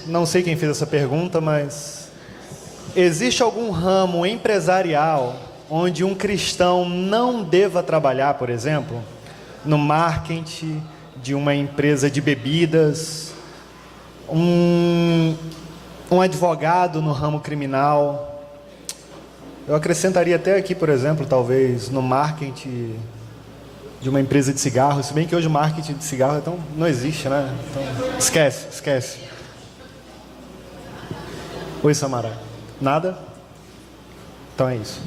não sei quem fez essa pergunta, mas existe algum ramo empresarial onde um cristão não deva trabalhar, por exemplo, no marketing de uma empresa de bebidas, um advogado no ramo criminal? Eu acrescentaria até aqui, por exemplo, talvez no marketing de uma empresa de cigarro, se bem que hoje o marketing de cigarro então, não existe, né? Então, esquece. Oi, Samara. Nada? Então é isso.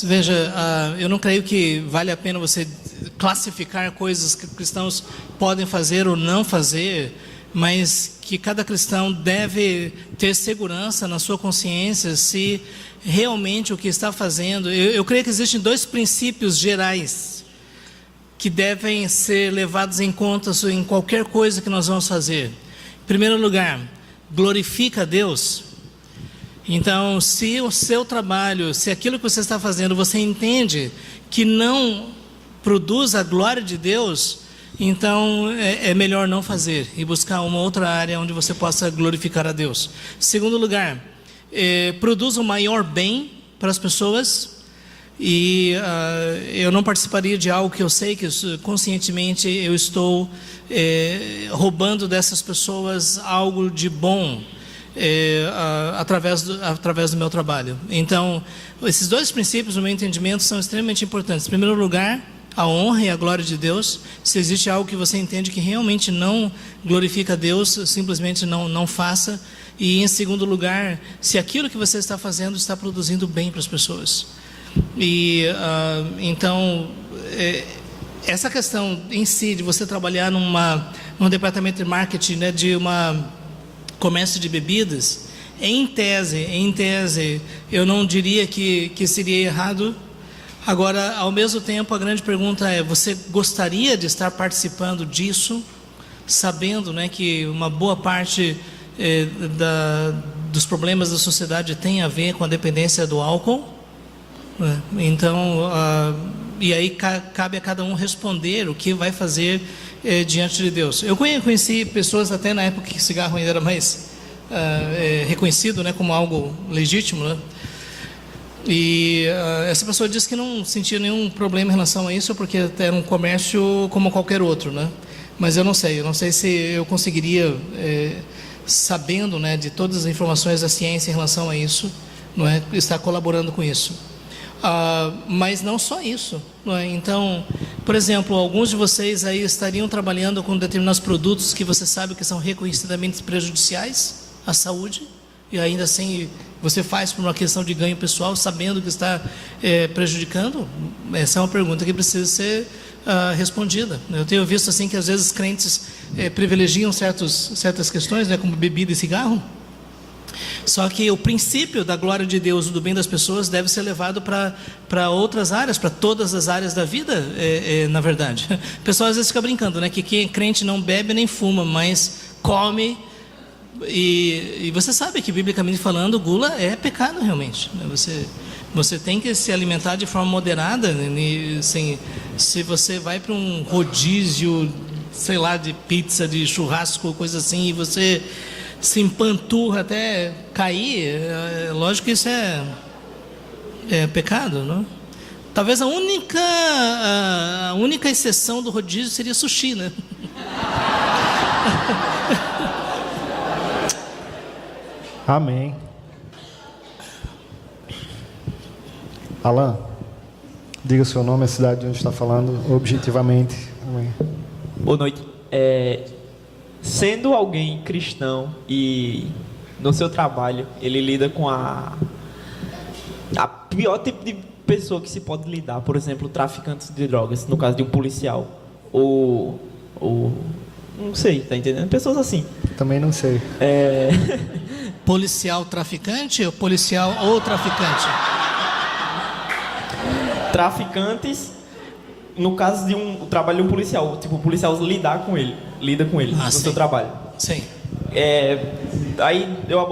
Veja, eu não creio que vale a pena você classificar coisas que cristãos podem fazer ou não fazer, mas que cada cristão deve ter segurança na sua consciência se realmente o que está fazendo. Eu creio que existem dois princípios gerais que devem ser levados em conta em qualquer coisa que nós vamos fazer. Em primeiro lugar, glorifica a Deus. Então, se o seu trabalho, se aquilo que você está fazendo, você entende que não produz a glória de Deus, então é melhor não fazer e buscar uma outra área onde você possa glorificar a Deus. Segundo lugar, produz o maior bem para as pessoas. E eu não participaria de algo que eu sei que conscientemente eu estou roubando dessas pessoas algo de bom através do meu trabalho. Então, esses dois princípios, no meu entendimento, são extremamente importantes. Em primeiro lugar, a honra e a glória de Deus. Se existe algo que você entende que realmente não glorifica a Deus, simplesmente não faça. E em segundo lugar, se aquilo que você está fazendo está produzindo bem para as pessoas. E então essa questão em si de você trabalhar num departamento de marketing, né, de uma comércio de bebidas, em tese eu não diria que seria errado. Agora, ao mesmo tempo, a grande pergunta é: você gostaria de estar participando disso, sabendo, né, que uma boa parte dos problemas da sociedade tem a ver com a dependência do álcool? Então, e aí cabe a cada um responder o que vai fazer diante de Deus. Eu conheci pessoas até na época que cigarro ainda era mais reconhecido, né, como algo legítimo, né? E essa pessoa disse que não sentia nenhum problema em relação a isso, porque era um comércio como qualquer outro, né? Mas eu não sei se eu conseguiria, sabendo, né, de todas as informações da ciência em relação a isso, não é, estar colaborando com isso. Mas não só isso, não é? Então, por exemplo, alguns de vocês aí estariam trabalhando com determinados produtos que você sabe que são reconhecidamente prejudiciais à saúde, e ainda assim você faz por uma questão de ganho pessoal, sabendo que está prejudicando? Essa é uma pergunta que precisa ser respondida. Eu tenho visto assim que às vezes crentes privilegiam certas questões, né, como bebida e cigarro. Só que o princípio da glória de Deus e do bem das pessoas deve ser levado para outras áreas, para todas as áreas da vida, na verdade. O pessoal às vezes fica brincando, né, que crente não bebe nem fuma, mas come. E você sabe que, biblicamente falando, gula é pecado realmente, né? Você tem que se alimentar de forma moderada, né? Se você vai para um rodízio, sei lá, de pizza, de churrasco, coisa assim, e você se empanturra até cair, lógico que isso é pecado, não? Talvez a única exceção do rodízio seria sushi, né? Amém. Alan, diga o seu nome, a cidade de onde está falando, objetivamente. Amém. Boa noite. Sendo alguém cristão e no seu trabalho ele lida com a pior tipo de pessoa que se pode lidar, por exemplo, traficantes de drogas, no caso de um policial, ou não sei, tá entendendo? Pessoas assim. Também não sei. Policial traficante ou policial ou traficante? Traficantes, no caso de o trabalho de um policial, tipo, o policial lida com ele no sim. seu trabalho. Sim. Aí eu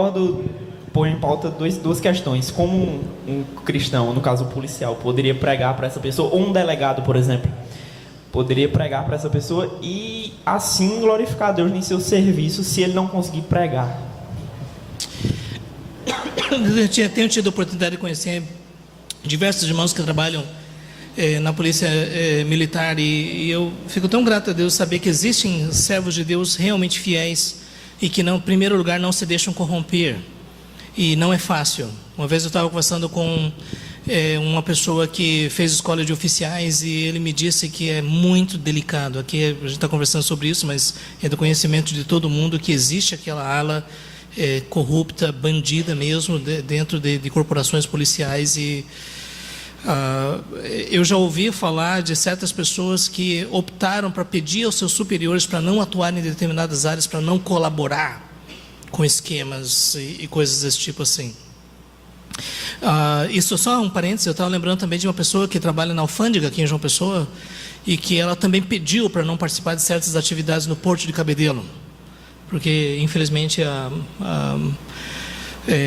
ponho em pauta duas questões. Como um cristão, no caso um policial, poderia pregar para essa pessoa, ou um delegado, por exemplo, poderia pregar para essa pessoa e assim glorificar a Deus em seu serviço se ele não conseguir pregar. Eu tenho tido a oportunidade de conhecer diversos irmãos que trabalham na polícia militar e eu fico tão grato a Deus saber que existem servos de Deus realmente fiéis e que, não, em primeiro lugar, não se deixam corromper. E não é fácil. Uma vez eu estava conversando com uma pessoa que fez escola de oficiais e ele me disse que é muito delicado. Aqui a gente está conversando sobre isso, mas é do conhecimento de todo mundo que existe aquela ala corrupta, bandida mesmo, dentro de corporações policiais. E eu já ouvi falar de certas pessoas que optaram para pedir aos seus superiores para não atuar em determinadas áreas, para não colaborar com esquemas e coisas desse tipo assim. Isso só um parênteses, eu estava lembrando também de uma pessoa que trabalha na alfândega aqui em João Pessoa e que ela também pediu para não participar de certas atividades no Porto de Cabedelo, porque infelizmente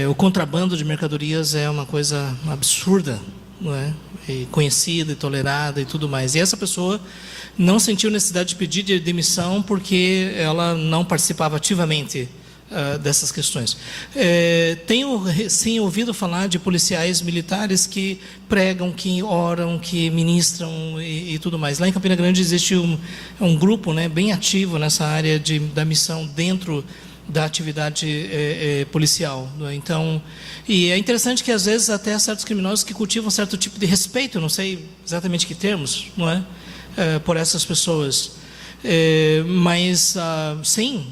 o contrabando de mercadorias é uma coisa absurda, não é? E conhecida e tolerada e tudo mais. E essa pessoa não sentiu necessidade de pedir de demissão porque ela não participava ativamente dessas questões. Tenho sim ouvido falar de policiais militares que pregam, que oram, que ministram e tudo mais. Lá em Campina Grande existe um grupo, né, bem ativo nessa área da missão dentro da atividade policial. Então, e é interessante que às vezes até há certos criminosos que cultivam certo tipo de respeito, não sei exatamente que termos, não é? Por essas pessoas. Mas, sim,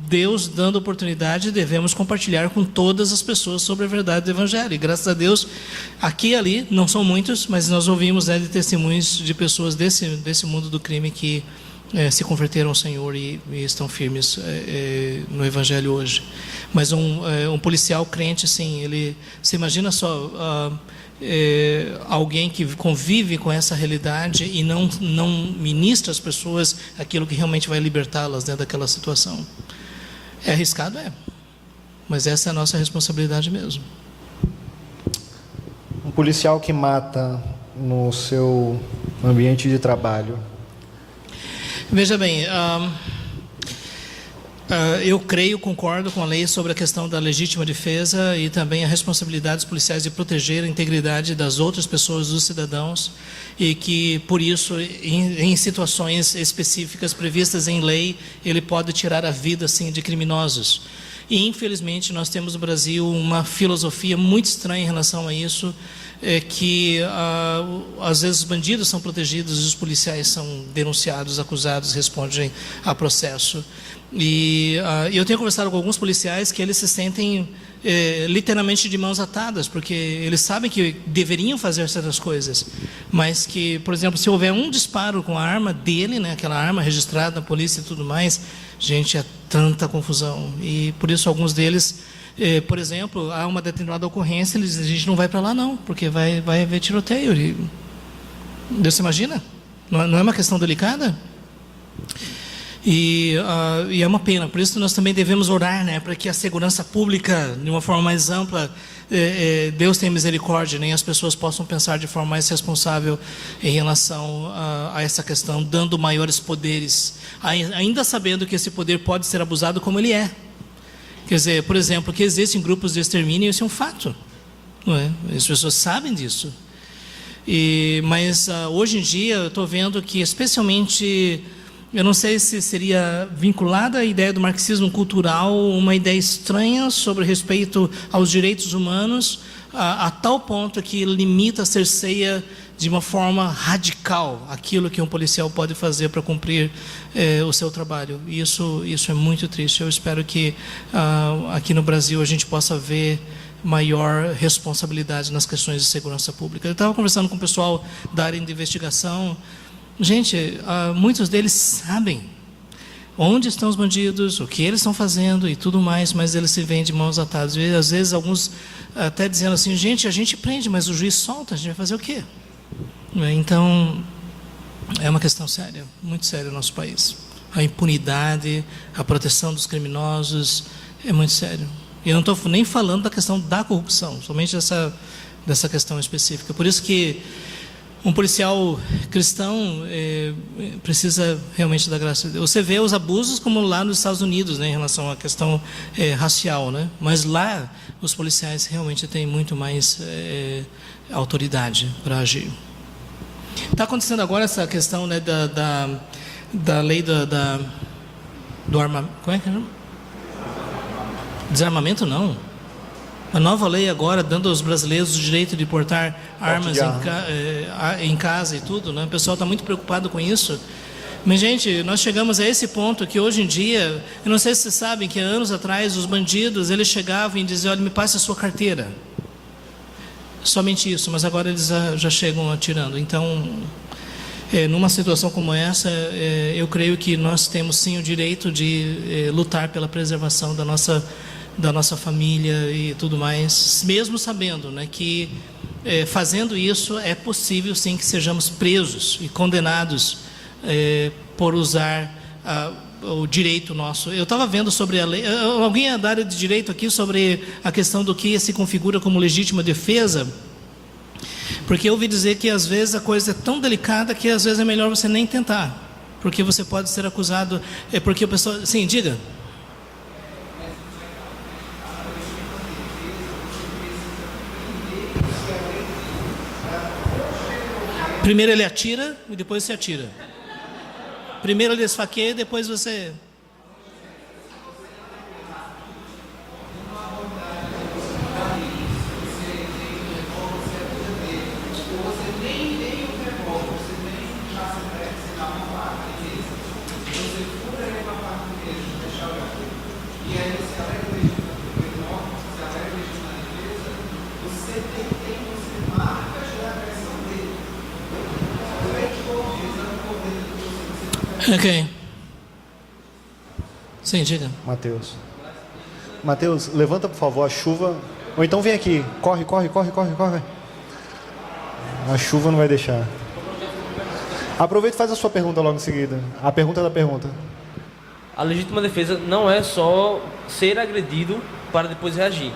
Deus dando oportunidade, devemos compartilhar com todas as pessoas sobre a verdade do Evangelho. E graças a Deus, aqui e ali, não são muitos, mas nós ouvimos de testemunhos de pessoas desse mundo do crime que se converteram ao Senhor e estão firmes no Evangelho hoje. Mas um policial crente, sim, você imagina só, alguém que convive com essa realidade e não ministra às pessoas aquilo que realmente vai libertá-las dentro daquela situação. É arriscado, mas essa é a nossa responsabilidade mesmo. Um policial que mata no seu ambiente de trabalho. Veja bem, eu concordo com a lei sobre a questão da legítima defesa e também a responsabilidade dos policiais de proteger a integridade das outras pessoas, dos cidadãos, e que, por isso, em situações específicas previstas em lei, ele pode tirar a vida, sim, de criminosos. E, infelizmente, nós temos no Brasil uma filosofia muito estranha em relação a isso, que às vezes os bandidos são protegidos e os policiais são denunciados, acusados, respondem a processo. E eu tenho conversado com alguns policiais que eles se sentem literalmente de mãos atadas, porque eles sabem que deveriam fazer certas coisas, mas que, por exemplo, se houver um disparo com a arma dele, né, aquela arma registrada na polícia e tudo mais, gente, é tanta confusão. E por isso alguns deles, por exemplo, há uma determinada ocorrência, eles dizem, a gente não vai para lá não, porque vai haver tiroteio. E, Deus, se imagina? Não é uma questão delicada? E é uma pena, por isso nós também devemos orar, né, para que a segurança pública, de uma forma mais ampla, Deus tenha misericórdia, né, e as pessoas possam pensar de forma mais responsável em relação a essa questão, dando maiores poderes, ainda sabendo que esse poder pode ser abusado como ele é. Quer dizer, por exemplo, que existem grupos de extermínio, isso é um fato, não é? As pessoas sabem disso. Mas hoje em dia eu estou vendo que, especialmente, eu não sei se seria vinculada à ideia do marxismo cultural, uma ideia estranha sobre respeito aos direitos humanos, a tal ponto que limita, cerceia de uma forma radical aquilo que um policial pode fazer para cumprir o seu trabalho. E isso é muito triste. Eu espero que aqui no Brasil a gente possa ver maior responsabilidade nas questões de segurança pública. Eu estava conversando com o pessoal da área de investigação. Gente, muitos deles sabem onde estão os bandidos, o que eles estão fazendo e tudo mais, mas eles se veem de mãos atadas. E às vezes alguns até dizendo assim, gente, a gente prende, mas o juiz solta, a gente vai fazer o quê? Então, é uma questão séria, muito séria no nosso país. A impunidade, a proteção dos criminosos, é muito sério. E eu não estou nem falando da questão da corrupção, somente dessa questão específica. Por isso que Um policial cristão precisa realmente da graça de Deus. Você vê os abusos como lá nos Estados Unidos, né, em relação à questão racial, né? Mas lá os policiais realmente têm muito mais autoridade para agir. Está acontecendo agora essa questão, né, da lei do armamento. Como é que é? Desarmamento não. A nova lei agora dando aos brasileiros o direito de portar armas em casa e tudo, né? O pessoal está muito preocupado com isso. Mas, gente, nós chegamos a esse ponto que hoje em dia, eu não sei se vocês sabem que há anos atrás os bandidos, eles chegavam e diziam: olha, me passe a sua carteira. Somente isso, mas agora eles já chegam atirando. Então, numa situação como essa, eu creio que nós temos sim o direito de lutar pela preservação da nossa família e tudo mais, mesmo sabendo, né, que fazendo isso é possível sim que sejamos presos e condenados por usar o direito nosso. Eu estava vendo sobre a lei, alguém é da área de direito aqui, sobre a questão do que se configura como legítima defesa, porque eu ouvi dizer que às vezes a coisa é tão delicada que às vezes é melhor você nem tentar, porque você pode ser acusado, porque o pessoal... Sim, diga. Primeiro ele atira e depois você atira. Primeiro ele esfaqueia e depois você... Ok. Sim, diga. Mateus, levanta por favor a chuva. Ou então vem aqui. Corre. A chuva não vai deixar. Aproveita e faz a sua pergunta logo em seguida. A pergunta da pergunta. A legítima defesa não é só ser agredido para depois reagir.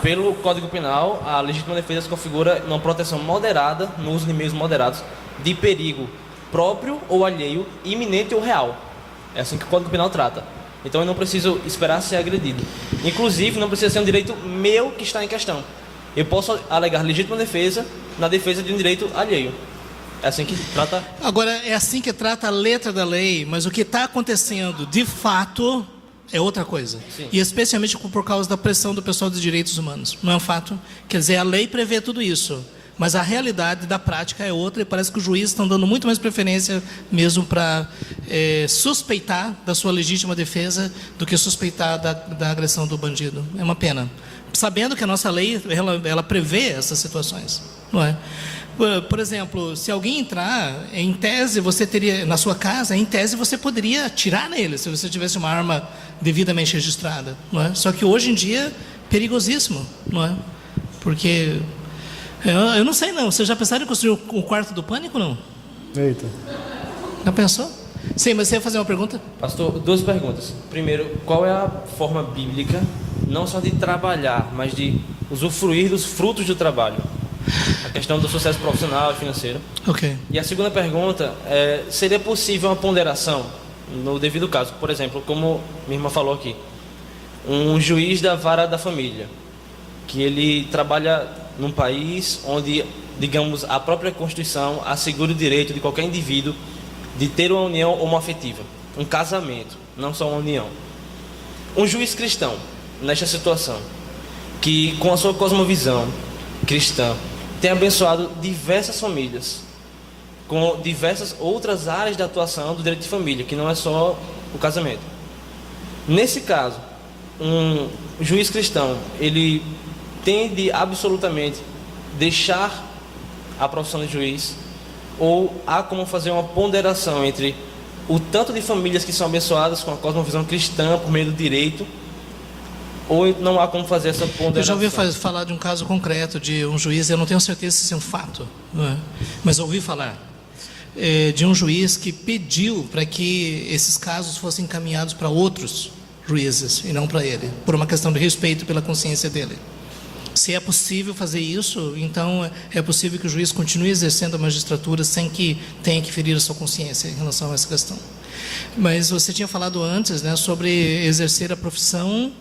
Pelo Código Penal, a legítima defesa se configura numa proteção moderada, no uso de meios moderados, de perigo próprio ou alheio, iminente ou real. É assim que o Código Penal trata. Então eu não preciso esperar ser agredido. Inclusive, não precisa ser um direito meu que está em questão. Eu posso alegar legítima defesa na defesa de um direito alheio. É assim que trata. Agora, é assim que trata a letra da lei, mas o que está acontecendo de fato é outra coisa. Sim. E especialmente por causa da pressão do pessoal dos direitos humanos. Não é um fato? Quer dizer, a lei prevê tudo isso, mas a realidade da prática é outra, e parece que os juízes estão dando muito mais preferência mesmo para suspeitar da sua legítima defesa do que suspeitar da agressão do bandido. É uma pena. Sabendo que a nossa lei, ela prevê essas situações, não é? Por exemplo, se alguém entrar, em tese você teria, na sua casa, em tese você poderia atirar nele, se você tivesse uma arma devidamente registrada, não é? Só que hoje em dia, perigosíssimo, não é? Porque... Eu não sei não, vocês já pensaram em construir o quarto do pânico, não? Eita. Já pensou? Sim, mas você ia fazer uma pergunta? Pastor, duas perguntas. Primeiro, qual é a forma bíblica, não só de trabalhar, mas de usufruir dos frutos do trabalho? A questão do sucesso profissional e financeiro. Ok. E a segunda pergunta é, seria possível uma ponderação no devido caso? Por exemplo, como minha irmã falou aqui, um juiz da vara da família, que ele trabalha num país onde, digamos, a própria Constituição assegura o direito de qualquer indivíduo de ter uma união homoafetiva, um casamento, não só uma união. Um juiz cristão, nesta situação, que com a sua cosmovisão cristã, tem abençoado diversas famílias, com diversas outras áreas de atuação do direito de família, que não é só o casamento. Nesse caso, um juiz cristão, ele tem de absolutamente deixar a profissão de juiz, ou há como fazer uma ponderação entre o tanto de famílias que são abençoadas com a cosmovisão cristã por meio do direito, ou não há como fazer essa ponderação? Eu já ouvi falar de um caso concreto de um juiz, eu não tenho certeza se isso é um fato, não é? Mas ouvi falar de um juiz que pediu para que esses casos fossem encaminhados para outros juízes e não para ele, por uma questão de respeito pela consciência dele. Se é possível fazer isso, então é possível que o juiz continue exercendo a magistratura sem que tenha que ferir a sua consciência em relação a essa questão. Mas você tinha falado antes, né, sobre exercer a profissão...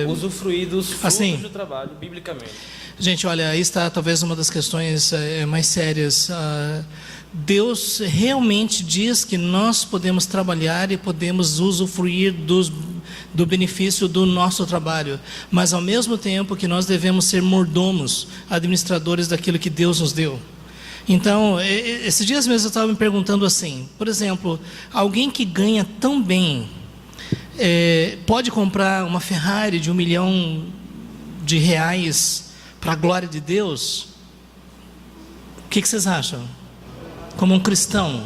usufruir dos frutos assim, do trabalho, biblicamente. Gente, olha, aí está talvez uma das questões mais sérias. Deus realmente diz que nós podemos trabalhar e podemos usufruir do benefício do nosso trabalho, mas ao mesmo tempo que nós devemos ser mordomos, administradores daquilo que Deus nos deu. Então, esses dias mesmo eu estava me perguntando assim, por exemplo, alguém que ganha tão bem, pode comprar uma Ferrari de R$1 milhão para a glória de Deus? O que vocês acham? Como um cristão,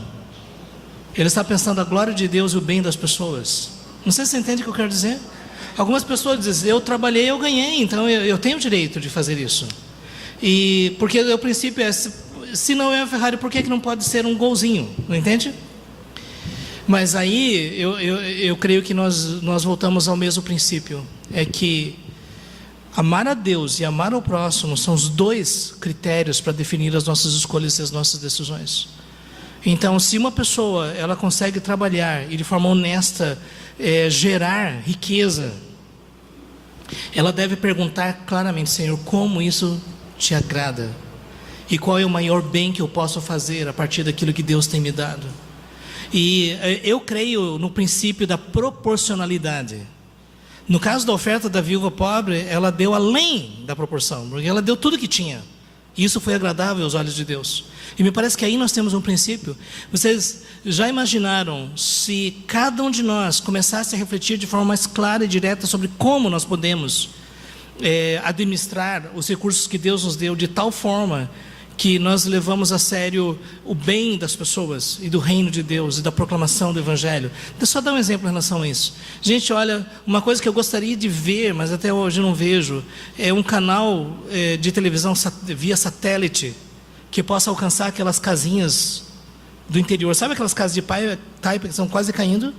ele está pensando a glória de Deus e o bem das pessoas. Não sei se você entende o que eu quero dizer. Algumas pessoas dizem, eu trabalhei, eu ganhei, então eu tenho o direito de fazer isso. E porque o princípio é, se não é a Ferrari, por que não pode ser um golzinho? Não entende? Mas aí eu creio que nós voltamos ao mesmo princípio. É que amar a Deus e amar ao próximo são os dois critérios para definir as nossas escolhas e as nossas decisões. Então, se uma pessoa ela consegue trabalhar e de forma honesta gerar riqueza, ela deve perguntar claramente, Senhor, como isso te agrada? E qual é o maior bem que eu posso fazer a partir daquilo que Deus tem me dado? E eu creio no princípio da proporcionalidade. No caso da oferta da viúva pobre, ela deu além da proporção, porque ela deu tudo que tinha. E isso foi agradável aos olhos de Deus. E me parece que aí nós temos um princípio. Vocês já imaginaram se cada um de nós começasse a refletir de forma mais clara e direta sobre como nós podemos administrar os recursos que Deus nos deu de tal forma que nós levamos a sério o bem das pessoas e do reino de Deus e da proclamação do Evangelho? Deixa eu só dar um exemplo em relação a isso. Gente, olha, uma coisa que eu gostaria de ver, mas até hoje não vejo, é um canal de televisão via satélite que possa alcançar aquelas casinhas do interior. Sabe aquelas casas de taipa que estão quase caindo?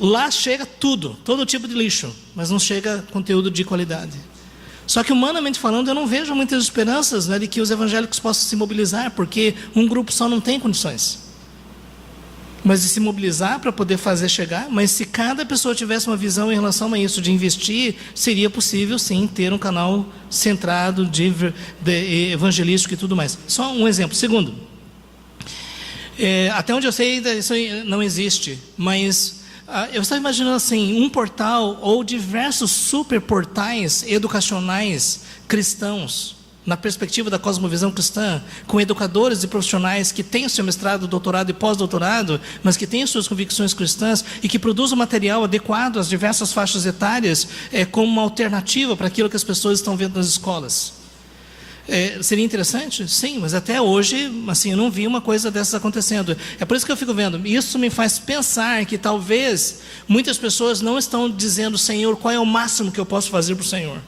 Lá chega tudo, todo tipo de lixo, mas não chega conteúdo de qualidade. Só que, humanamente falando, eu não vejo muitas esperanças, né, de que os evangélicos possam se mobilizar, porque um grupo só não tem condições. Mas de se mobilizar para poder fazer chegar, mas se cada pessoa tivesse uma visão em relação a isso, de investir, seria possível sim ter um canal centrado de evangelístico e tudo mais. Só um exemplo. Segundo, até onde eu sei, isso não existe, mas eu estava imaginando assim, um portal ou diversos superportais educacionais cristãos, na perspectiva da cosmovisão cristã, com educadores e profissionais que têm o seu mestrado, doutorado e pós-doutorado, mas que têm as suas convicções cristãs e que produzem material adequado às diversas faixas etárias, como uma alternativa para aquilo que as pessoas estão vendo nas escolas. Seria interessante? Sim, mas até hoje, assim, eu não vi uma coisa dessas acontecendo. É por isso que eu fico vendo. Isso me faz pensar que talvez muitas pessoas não estão dizendo, Senhor, qual é o máximo que eu posso fazer para o Senhor,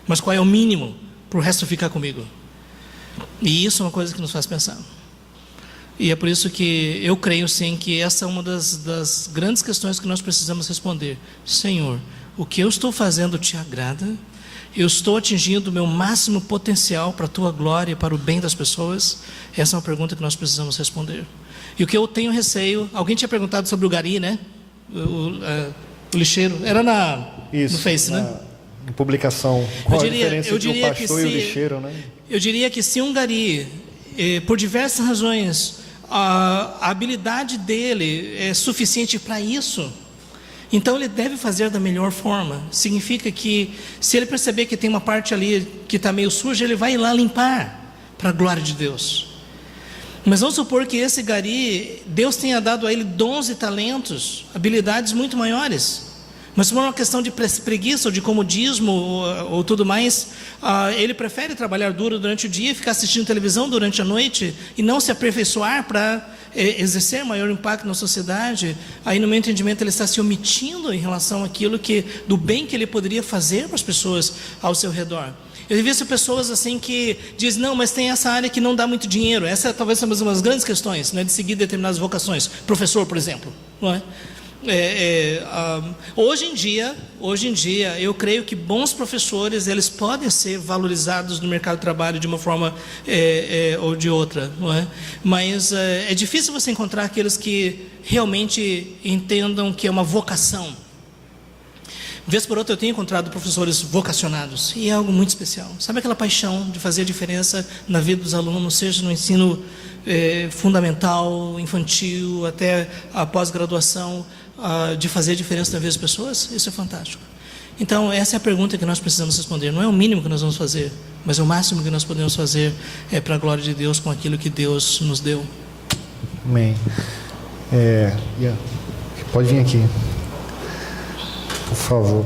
mas qual é o mínimo para o resto ficar comigo. E isso é uma coisa que nos faz pensar. E é por isso que eu creio sim que essa é uma das grandes questões que nós precisamos responder. Senhor, o que eu estou fazendo te agrada? Eu estou atingindo o meu máximo potencial para a tua glória e para o bem das pessoas? Essa é uma pergunta que nós precisamos responder. E o que eu tenho receio, alguém tinha perguntado sobre o gari, né? O lixeiro, era no Face, né? Em publicação. Qual a diferença entre o pastor e o lixeiro, né? Eu diria que se um gari, por diversas razões, a habilidade dele é suficiente para isso, então ele deve fazer da melhor forma. Significa que se ele perceber que tem uma parte ali que está meio suja, ele vai ir lá limpar para a glória de Deus. Mas vamos supor que esse gari, Deus tenha dado a ele dons e talentos, habilidades muito maiores, mas por uma questão de preguiça ou de comodismo ou tudo mais, ele prefere trabalhar duro durante o dia, ficar assistindo televisão durante a noite e não se aperfeiçoar para exercer maior impacto na sociedade. Aí, no meu entendimento, ele está se omitindo em relação àquilo do bem que ele poderia fazer para as pessoas ao seu redor. Eu vi visto pessoas assim que dizem, não, mas tem essa área que não dá muito dinheiro. Essa talvez seja uma das grandes questões, né, de seguir determinadas vocações. Professor, por exemplo, não é? Hoje em dia, eu creio que bons professores eles podem ser valorizados no mercado de trabalho de uma forma ou de outra, não é? Mas é difícil você encontrar aqueles que realmente entendam que é uma vocação. Vez por outra eu tenho encontrado professores vocacionados e é algo muito especial. Sabe aquela paixão de fazer a diferença na vida dos alunos, seja no ensino fundamental, infantil, até a pós-graduação, de fazer a diferença na vida das pessoas? Isso é fantástico. Então essa é a pergunta que nós precisamos responder. Não é o mínimo que nós vamos fazer, mas é o máximo que nós podemos fazer para a glória de Deus com aquilo que Deus nos deu. Amém. Pode vir aqui, por favor.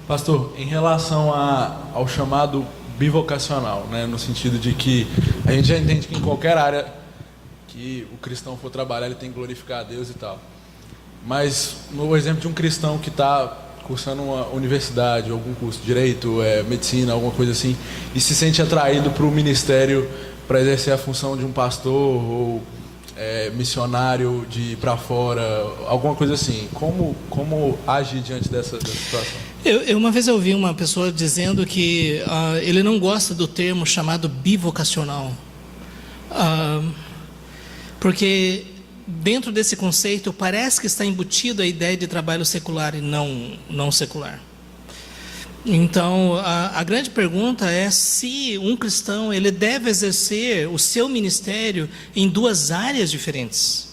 Pastor, em relação ao chamado bivocacional, né, no sentido de que a gente já entende que em qualquer área que o cristão for trabalhar, ele tem que glorificar a Deus e tal. Mas no exemplo de um cristão que está cursando uma universidade, algum curso de direito, medicina, alguma coisa assim, e se sente atraído para o ministério para exercer a função de um pastor ou missionário de ir para fora, alguma coisa assim. Como agir diante dessa situação? Uma vez eu ouvi uma pessoa dizendo que ele não gosta do termo chamado bivocacional, porque dentro desse conceito parece que está embutido a ideia de trabalho secular e não secular. Então a grande pergunta é se um cristão ele deve exercer o seu ministério em duas áreas diferentes.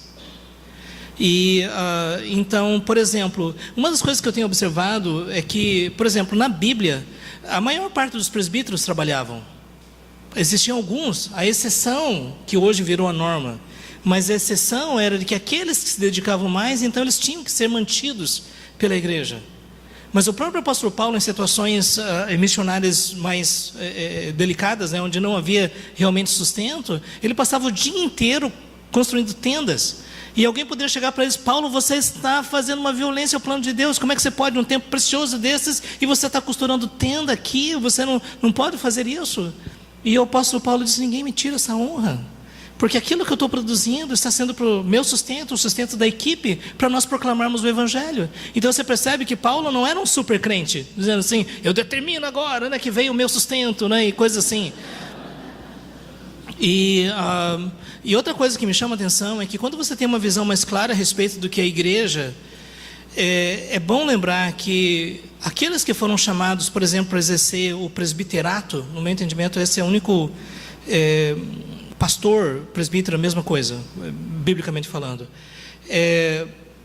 Então, por exemplo, uma das coisas que eu tenho observado é que, por exemplo, na Bíblia, a maior parte dos presbíteros trabalhavam. Existiam alguns, a exceção que hoje virou a norma, mas a exceção era de que aqueles que se dedicavam mais, então eles tinham que ser mantidos pela igreja. Mas o próprio apóstolo Paulo, em situações missionárias mais delicadas, né, onde não havia realmente sustento, ele passava o dia inteiro construindo tendas. E alguém poderia chegar para eles: Paulo, você está fazendo uma violência ao plano de Deus. Como é que você pode, num tempo precioso desses, e você está costurando tenda aqui? Você não pode fazer isso. E o apóstolo Paulo disse: ninguém me tira essa honra, porque aquilo que eu estou produzindo está sendo para o meu sustento, o sustento da equipe, para nós proclamarmos o Evangelho. Então você percebe que Paulo não era um super crente, dizendo assim: eu determino agora, né, que veio o meu sustento, né, e coisas assim. E outra coisa que me chama a atenção é que quando você tem uma visão mais clara a respeito do que é a igreja, é bom lembrar que aqueles que foram chamados, por exemplo, para exercer o presbiterato, no meu entendimento, esse é o único pastor, presbítero, a mesma coisa, biblicamente falando.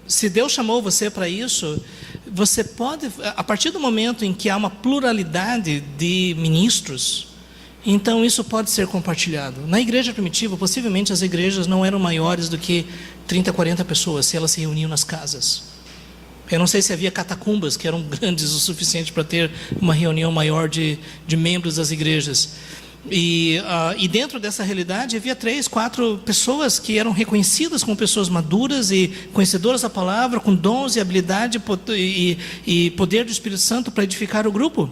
Se Deus chamou você para isso, você pode, a partir do momento em que há uma pluralidade de ministros, então isso pode ser compartilhado. Na igreja primitiva, possivelmente as igrejas não eram maiores do que 30, 40 pessoas, se elas se reuniam nas casas. Eu não sei se havia catacumbas que eram grandes o suficiente para ter uma reunião maior de membros das igrejas. E dentro dessa realidade havia 3, 4 pessoas que eram reconhecidas como pessoas maduras e conhecedoras da palavra, com dons e habilidade e poder do Espírito Santo para edificar o grupo.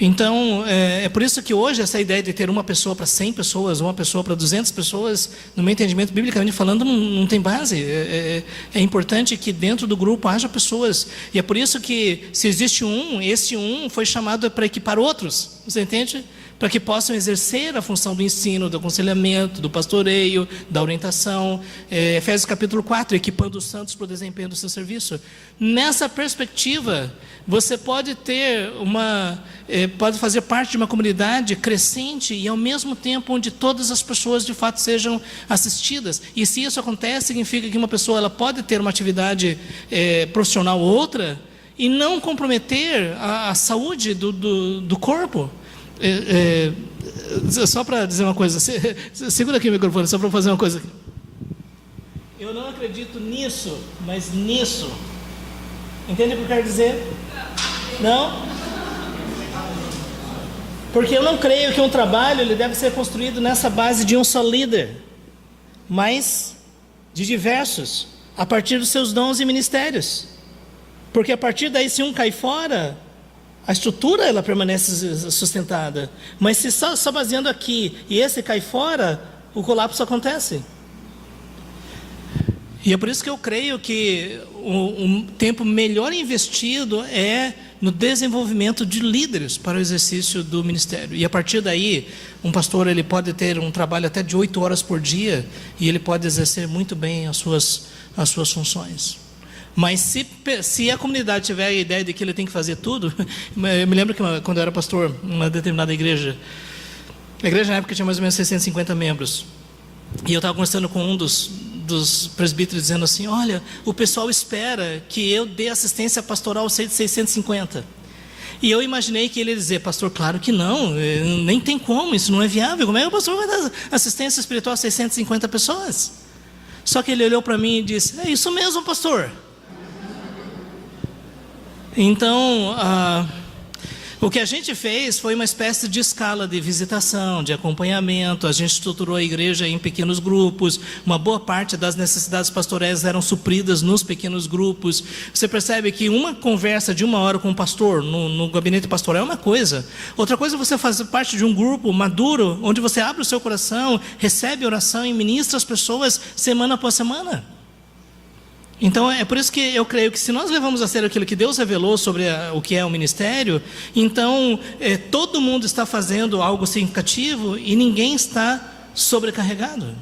Então, é por isso que hoje essa ideia de ter uma pessoa para 100 pessoas, uma pessoa para 200 pessoas, no meu entendimento, biblicamente falando, não tem base. É importante que dentro do grupo haja pessoas. E é por isso que, se existe esse foi chamado para equipar outros. Você entende? Para que possam exercer a função do ensino, do aconselhamento, do pastoreio, da orientação. Efésios capítulo 4, equipando os santos para o desempenho do seu serviço. Nessa perspectiva, você pode ter pode fazer parte de uma comunidade crescente e ao mesmo tempo onde todas as pessoas de fato sejam assistidas. E se isso acontece, significa que uma pessoa ela pode ter uma atividade profissional ou outra e não comprometer a saúde do corpo. Só para dizer uma coisa, segura aqui o microfone, só para fazer uma coisa aqui. Eu não acredito nisso, mas nisso. Entende o que eu quero dizer? Não? Porque eu não creio que um trabalho ele deve ser construído nessa base de um só líder, mas de diversos, a partir dos seus dons e ministérios. Porque a partir daí, se um cai fora, A estrutura, ela permanece sustentada. Mas se só baseando aqui e esse cai fora, o colapso acontece. E é por isso que eu creio que um tempo melhor investido é no desenvolvimento de líderes para o exercício do ministério. E a partir daí, um pastor ele pode ter um trabalho até de 8 horas por dia e ele pode exercer muito bem as suas funções. Mas se a comunidade tiver a ideia de que ele tem que fazer tudo... Eu me lembro que quando eu era pastor em uma determinada igreja, a igreja na época tinha mais ou menos 650 membros. E eu estava conversando com um dos presbíteros dizendo assim: olha, o pessoal espera que eu dê assistência pastoral aos 650. E eu imaginei que ele ia dizer: pastor, claro que não, nem tem como, isso não é viável. Como é que o pastor vai dar assistência espiritual a 650 pessoas? Só que ele olhou para mim e disse: é isso mesmo, pastor. Então, o que a gente fez foi uma espécie de escala de visitação, de acompanhamento. A gente estruturou a igreja em pequenos grupos. Uma boa parte das necessidades pastorais eram supridas nos pequenos grupos. Você percebe que uma conversa de 1 hora com o pastor no gabinete pastoral é uma coisa. Outra coisa é você fazer parte de um grupo maduro, onde você abre o seu coração, recebe oração e ministra as pessoas semana após semana. Então é por isso que eu creio que se nós levamos a sério aquilo que Deus revelou sobre o que é o ministério, então todo mundo está fazendo algo significativo e ninguém está sobrecarregado.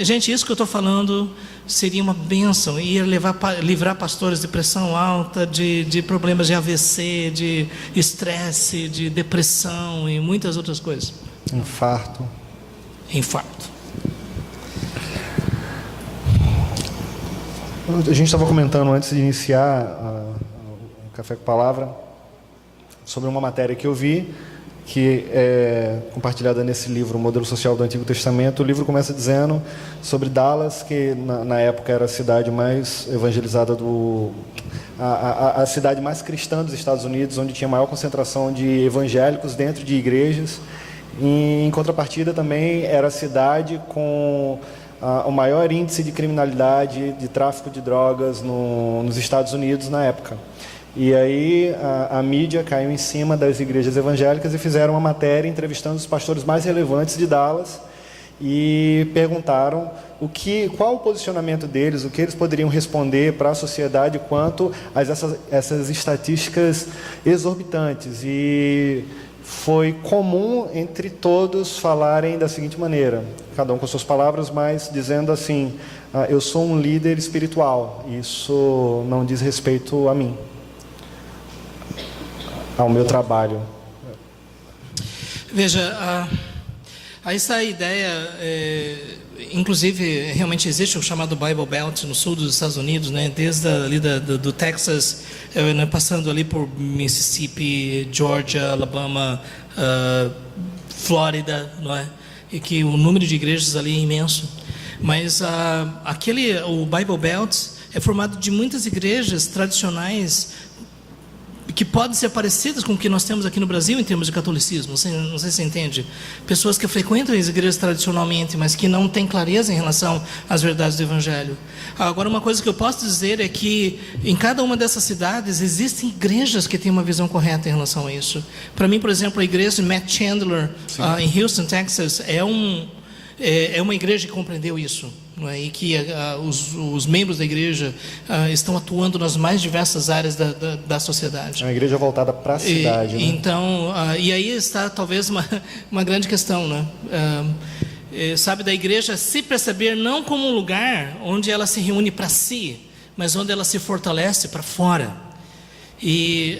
Gente, isso que eu estou falando seria uma bênção, ia livrar pastores de pressão alta, de problemas de AVC, de estresse, de depressão e muitas outras coisas. Infarto. A gente estava comentando antes de iniciar o Café com Palavra sobre uma matéria que eu vi, que é compartilhada nesse livro, O Modelo Social do Antigo Testamento. O livro começa dizendo sobre Dallas, que na época era a cidade mais evangelizada a cidade mais cristã dos Estados Unidos, onde tinha maior concentração de evangélicos dentro de igrejas. E, em contrapartida, também era a cidade com o maior índice de criminalidade, de tráfico de drogas nos Estados Unidos na época. E aí a mídia caiu em cima das igrejas evangélicas e fizeram uma matéria entrevistando os pastores mais relevantes de Dallas e perguntaram qual o posicionamento deles, o que eles poderiam responder para a sociedade quanto a essas estatísticas exorbitantes. E foi comum entre todos falarem da seguinte maneira, cada um com suas palavras, mas dizendo assim: eu sou um líder espiritual, isso não diz respeito a mim, ao meu trabalho. Veja, aí está a ideia, inclusive realmente existe o chamado Bible Belt no sul dos Estados Unidos, né, desde ali do Texas, né, passando ali por Mississippi, Georgia, Alabama, Flórida, não é? E que o número de igrejas ali é imenso. Mas o Bible Belt é formado de muitas igrejas tradicionais que podem ser parecidas com o que nós temos aqui no Brasil em termos de catolicismo. Não sei se você entende. Pessoas que frequentam as igrejas tradicionalmente, mas que não têm clareza em relação às verdades do Evangelho. Agora, uma coisa que eu posso dizer é que em cada uma dessas cidades existem igrejas que têm uma visão correta em relação a isso. Para mim, por exemplo, a igreja de Matt Chandler, em Houston, Texas, é uma igreja que compreendeu isso. Não é? E que os membros da igreja estão atuando nas mais diversas áreas da sociedade. É uma igreja voltada para a cidade. Né? Então, e aí está talvez uma grande questão, né? Sabe, da igreja se perceber não como um lugar onde ela se reúne para si, mas onde ela se fortalece para fora. E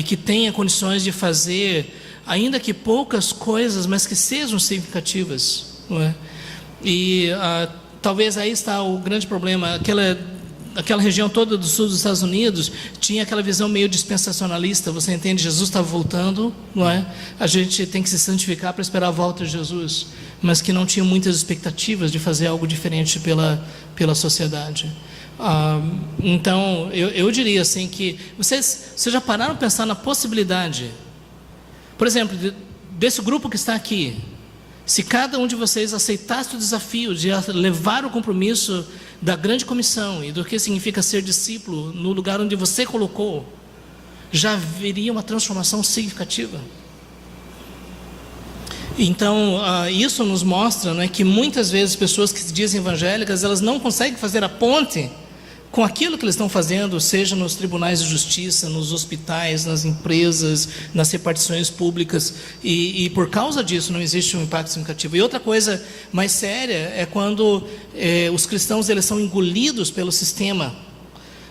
que tenha condições de fazer, ainda que poucas coisas, mas que sejam significativas. Não é? E talvez aí está o grande problema. Aquela região toda do sul dos Estados Unidos tinha aquela visão meio dispensacionalista. Você entende? Jesus está voltando, não é? A gente tem que se santificar para esperar a volta de Jesus, mas que não tinham muitas expectativas de fazer algo diferente pela sociedade. Então eu diria assim que vocês já pararam para pensar na possibilidade, por exemplo, desse grupo que está aqui, se cada um de vocês aceitasse o desafio de levar o compromisso da grande comissão e do que significa ser discípulo no lugar onde você colocou, já haveria uma transformação significativa. Então, isso nos mostra, né, que muitas vezes pessoas que se dizem evangélicas, elas não conseguem fazer a ponte com aquilo que eles estão fazendo, seja nos tribunais de justiça, nos hospitais, nas empresas, nas repartições públicas, e por causa disso não existe um impacto significativo. E outra coisa mais séria é quando os cristãos eles são engolidos pelo sistema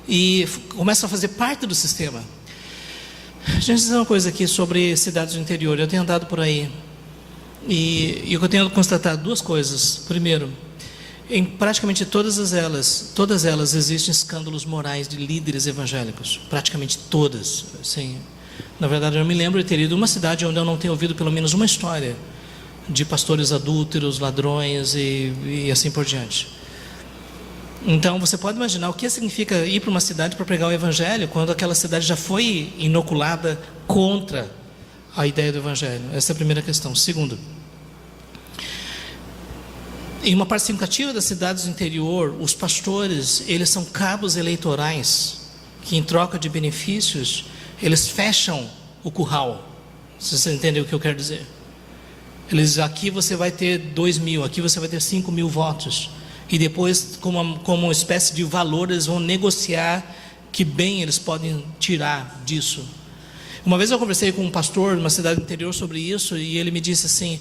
e começam a fazer parte do sistema. Deixa eu dizer uma coisa aqui sobre cidades do interior. Eu tenho andado por aí e eu tenho constatado duas coisas. Primeiro, em praticamente todas elas existem escândalos morais de líderes evangélicos, praticamente todas. Sim. Na verdade, eu me lembro de ter ido a uma cidade onde eu não tenho ouvido pelo menos uma história de pastores adúlteros, ladrões e assim por diante. Então, você pode imaginar o que significa ir para uma cidade para pregar o evangelho quando aquela cidade já foi inoculada contra a ideia do evangelho. Essa é a primeira questão. Segundo, em uma parte significativa das cidades do interior, os pastores, eles são cabos eleitorais que, em troca de benefícios, eles fecham o curral. Você entendeu o que eu quero dizer? Aqui você vai ter 2.000, aqui você vai ter 5.000 votos. E depois, como uma espécie de valor, eles vão negociar que bem eles podem tirar disso. Uma vez eu conversei com um pastor numa cidade interior sobre isso, e ele me disse assim,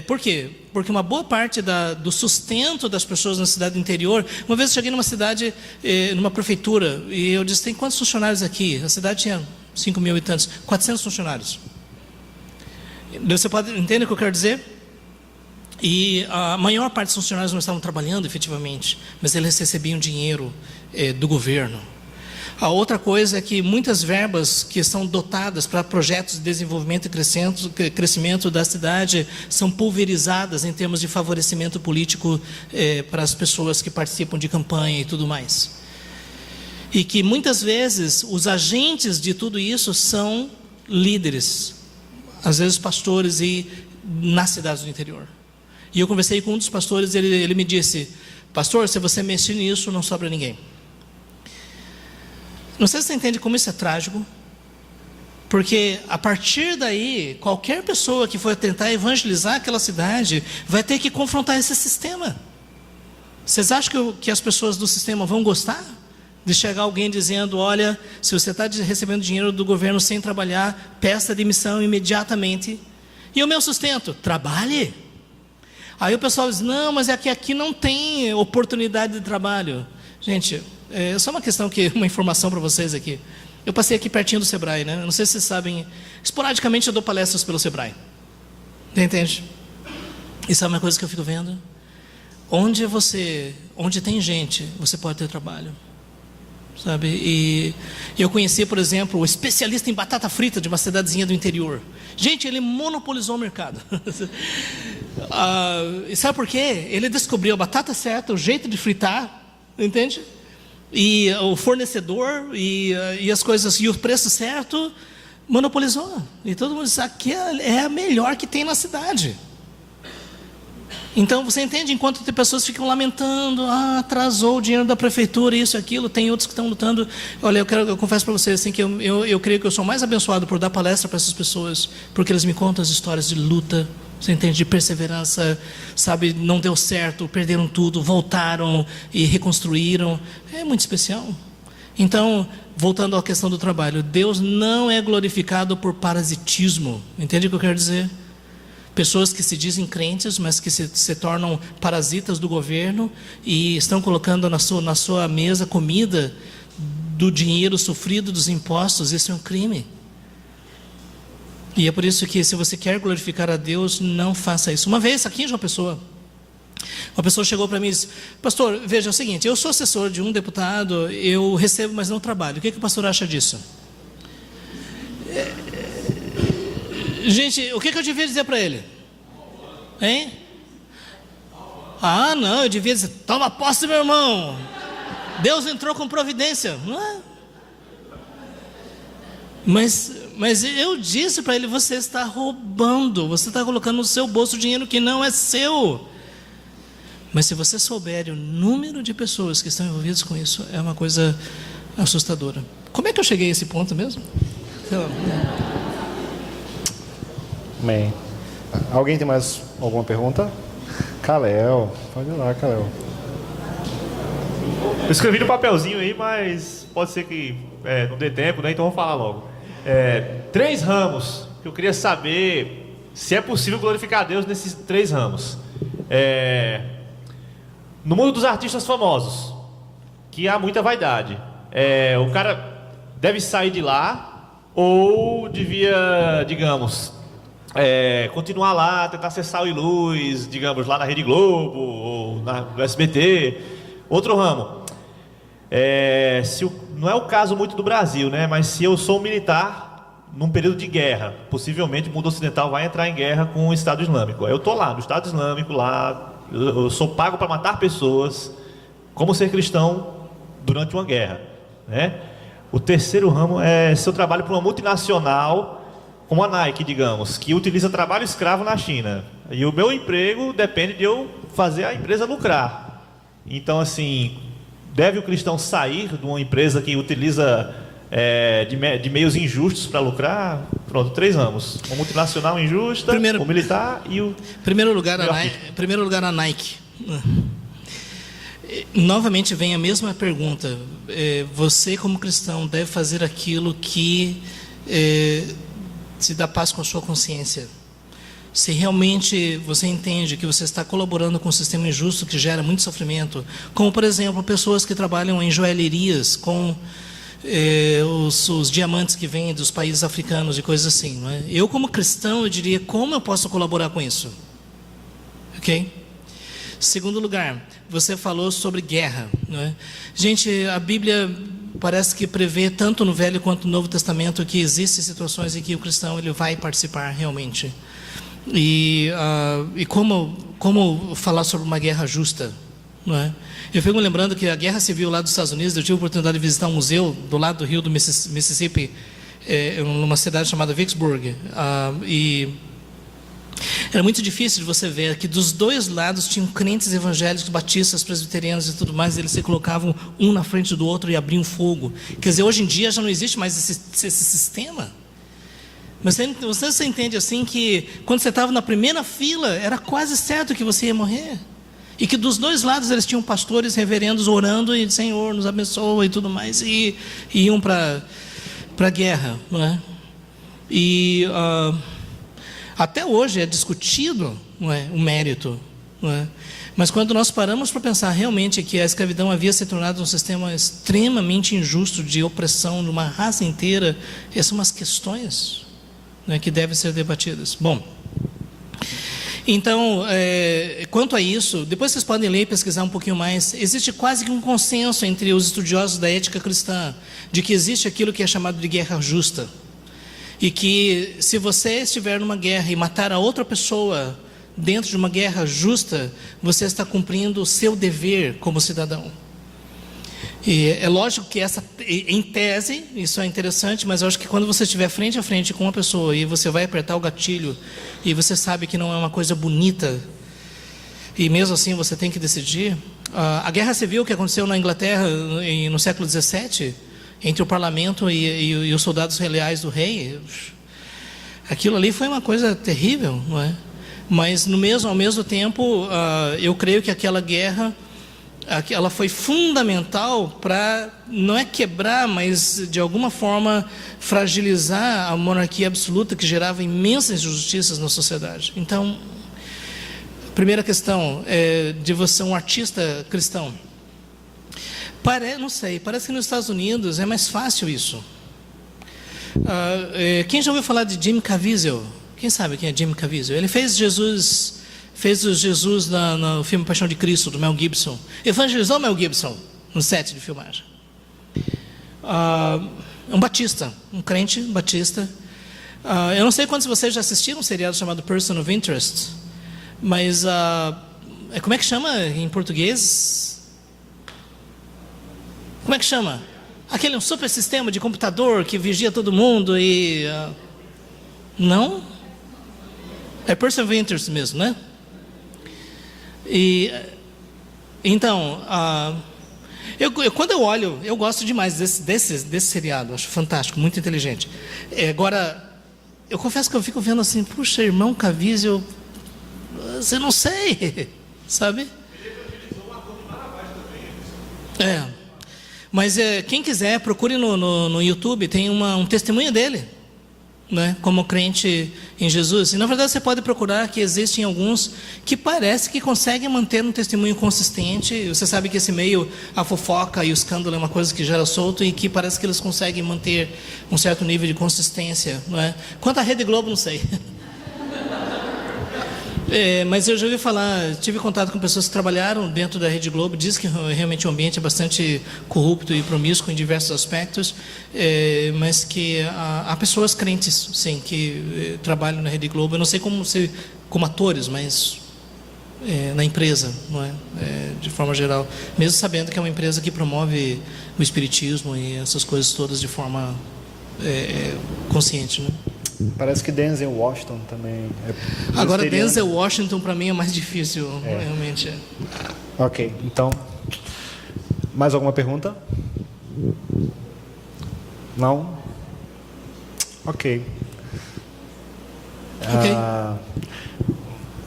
por quê? Porque uma boa parte do sustento das pessoas na cidade interior, uma vez eu cheguei numa cidade, numa prefeitura, e eu disse, tem quantos funcionários aqui? A cidade tinha 5.000 e tantos, 400 funcionários. Você pode entender o que eu quero dizer? E a maior parte dos funcionários não estavam trabalhando efetivamente, mas eles recebiam dinheiro do governo. A outra coisa é que muitas verbas que são dotadas para projetos de desenvolvimento e crescimento da cidade são pulverizadas em termos de favorecimento político para as pessoas que participam de campanha e tudo mais. E que muitas vezes os agentes de tudo isso são líderes, às vezes pastores nas cidades do interior. E eu conversei com um dos pastores, ele me disse, pastor, se você mexer nisso, não sobra ninguém. Não sei se você entende como isso é trágico, porque a partir daí, qualquer pessoa que for tentar evangelizar aquela cidade, vai ter que confrontar esse sistema. Vocês acham que as pessoas do sistema vão gostar de chegar alguém dizendo, olha, se você está recebendo dinheiro do governo sem trabalhar, peça demissão imediatamente. E o meu sustento? Trabalhe. Aí o pessoal diz, não, mas é que aqui não tem oportunidade de trabalho. Gente, só uma informação para vocês aqui. Eu passei aqui pertinho do Sebrae, né? Não sei se vocês sabem, esporadicamente eu dou palestras pelo Sebrae. Entende? E sabe uma coisa que eu fico vendo? Onde tem gente, você pode ter trabalho. Sabe? E eu conheci, por exemplo, o especialista em batata frita de uma cidadezinha do interior. Gente, ele monopolizou o mercado. E sabe por quê? Ele descobriu a batata certa, o jeito de fritar, entende? E o fornecedor e as coisas, e o preço certo, monopolizou. E todo mundo diz, aqui é a melhor que tem na cidade. Então você entende, enquanto tem pessoas que ficam lamentando, atrasou o dinheiro da prefeitura, isso e aquilo, tem outros que estão lutando. Olha, eu confesso para vocês assim, que eu creio que eu sou mais abençoado por dar palestra para essas pessoas, porque eles me contam as histórias de luta, você entende, de perseverança, sabe, não deu certo, perderam tudo, voltaram e reconstruíram. É muito especial. Então, voltando à questão do trabalho, Deus não é glorificado por parasitismo. Entende o que eu quero dizer? Pessoas que se dizem crentes, mas que se tornam parasitas do governo e estão colocando na sua mesa comida do dinheiro sofrido dos impostos. Isso é um crime. E é por isso que, se você quer glorificar a Deus, não faça isso. Uma vez, aqui em João Pessoa, uma pessoa chegou para mim e disse, pastor, veja, é o seguinte, eu sou assessor de um deputado, eu recebo, mas não trabalho. O que o pastor acha disso? Gente, o que eu devia dizer para ele? Hein? Não, eu devia dizer, toma posse, meu irmão. Deus entrou com providência. Não é? Mas eu disse para ele, você está roubando, você está colocando no seu bolso dinheiro que não é seu. Mas se você souber o número de pessoas que estão envolvidas com isso, é uma coisa assustadora. Como é que eu cheguei a esse ponto mesmo? Então, Amém. Alguém tem mais alguma pergunta? Kalel, pode ir lá, Kalel. Eu escrevi no papelzinho aí, mas pode ser que não dê tempo, né? Então vou falar logo. 3 ramos que eu queria saber se é possível glorificar a Deus nesses 3 ramos. No mundo dos artistas famosos, que há muita vaidade, o cara deve sair de lá ou devia, digamos, continuar lá, tentar ser sal e luz, digamos, lá na Rede Globo ou no SBT. Outro ramo, não é o caso muito do Brasil, né? Mas se eu sou um militar num período de guerra, possivelmente o mundo ocidental vai entrar em guerra com o Estado Islâmico. Eu estou lá no Estado Islâmico, lá, eu sou pago para matar pessoas. Como ser cristão durante uma guerra, né? O terceiro ramo é se eu trabalho para uma multinacional como a Nike, digamos, que utiliza trabalho escravo na China. E o meu emprego depende de eu fazer a empresa lucrar. Então, assim, deve o cristão sair de uma empresa que utiliza de meios injustos para lucrar? Pronto, 3 ramos. Uma multinacional injusta, o militar e o... Primeiro lugar, a Nike. Novamente vem a mesma pergunta. Você, como cristão, deve fazer aquilo que se dá paz com a sua consciência. Se realmente você entende que você está colaborando com um sistema injusto que gera muito sofrimento, como, por exemplo, pessoas que trabalham em joalherias com os diamantes que vêm dos países africanos e coisas assim, não é? Eu, como cristão, eu diria, como eu posso colaborar com isso? Ok? Segundo lugar, você falou sobre guerra, não é? Gente, a Bíblia parece que prevê tanto no Velho quanto no Novo Testamento que existem situações em que o cristão ele vai participar realmente. E como falar sobre uma guerra justa, não é? Eu fico me lembrando que a guerra civil lá dos Estados Unidos, eu tive a oportunidade de visitar um museu do lado do rio do Mississippi, numa cidade chamada Vicksburg, e era muito difícil de você ver que dos dois lados tinham crentes evangélicos, batistas, presbiterianos e tudo mais, eles se colocavam um na frente do outro e abriam fogo. Quer dizer, hoje em dia já não existe mais esse sistema. Mas você entende assim que quando você estava na primeira fila, era quase certo que você ia morrer. E que dos dois lados eles tinham pastores, reverendos orando e Senhor nos abençoa e tudo mais, e iam para a guerra, não é? E até hoje é discutido, não é, o mérito, não é? Mas quando nós paramos para pensar realmente que a escravidão havia se tornado um sistema extremamente injusto de opressão de uma raça inteira, essas são umas questões, né, que devem ser debatidas. Bom, então, quanto a isso, depois vocês podem ler e pesquisar um pouquinho mais. Existe quase que um consenso entre os estudiosos da ética cristã de que existe aquilo que é chamado de guerra justa. E que se você estiver numa guerra e matar a outra pessoa dentro de uma guerra justa, você está cumprindo o seu dever como cidadão. E é lógico que em tese, isso é interessante, mas eu acho que quando você estiver frente a frente com uma pessoa e você vai apertar o gatilho e você sabe que não é uma coisa bonita, e mesmo assim você tem que decidir. A guerra civil que aconteceu na Inglaterra no século XVII, entre o parlamento e os soldados reais do rei, aquilo ali foi uma coisa terrível, não é? Mas ao mesmo tempo, eu creio que aquela guerra, ela foi fundamental para, não é quebrar, mas de alguma forma fragilizar a monarquia absoluta que gerava imensas injustiças na sociedade. Então, primeira questão de você ser um artista cristão. Não sei, parece que nos Estados Unidos é mais fácil isso. Quem já ouviu falar de Jim Caviezel? Quem sabe quem é Jim Caviezel? Ele fez o Jesus no filme Paixão de Cristo, do Mel Gibson. Evangelizou Mel Gibson no set de filmagem. Um batista, um crente batista. Eu não sei quantos de vocês já assistiram um seriado chamado Person of Interest, mas como é que chama em português? Como é que chama? Aquele super sistema de computador que vigia todo mundo e... Não? É Person of Interest mesmo, né? E então, Quando eu olho, eu gosto demais desse seriado, acho fantástico, muito inteligente. Agora, eu confesso que eu fico vendo assim, puxa, irmão Caviezel, você não sei, sabe? Mas quem quiser, procure no YouTube, tem um testemunho dele, né, como crente em Jesus. E na verdade você pode procurar que existem alguns que parece que conseguem manter um testemunho consistente. Você sabe que esse meio, a fofoca e o escândalo é uma coisa que gera solto, e que parece que eles conseguem manter um certo nível de consistência, não é? Quanto à Rede Globo, não sei. Mas eu já ouvi falar, tive contato com pessoas que trabalharam dentro da Rede Globo, diz que realmente o ambiente é bastante corrupto e promíscuo em diversos aspectos, mas que há pessoas crentes, sim, que trabalham na Rede Globo. Eu não sei como atores, mas na empresa, não é? De forma geral, mesmo sabendo que é uma empresa que promove o espiritismo e essas coisas todas de forma consciente, né? Parece que Denzel Washington também. Agora, Denzel Washington para mim é mais difícil, realmente. Ok, então. Mais alguma pergunta? Não? Ok.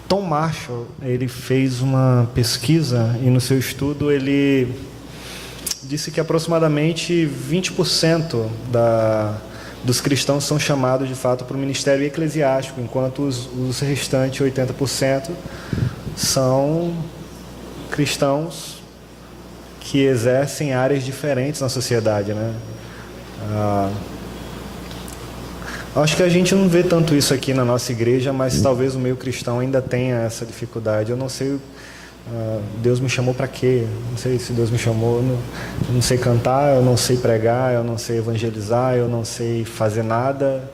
Tom Marshall, ele fez uma pesquisa e no seu estudo ele disse que aproximadamente 20% dos cristãos são chamados de fato para o ministério eclesiástico, enquanto os restantes 80% são cristãos que exercem áreas diferentes na sociedade, né? Acho que a gente não vê tanto isso aqui na nossa igreja, mas talvez o meio cristão ainda tenha essa dificuldade. Eu não sei, Deus me chamou para quê? Não sei se Deus me chamou. Eu não sei cantar, eu não sei pregar, eu não sei evangelizar, eu não sei fazer nada.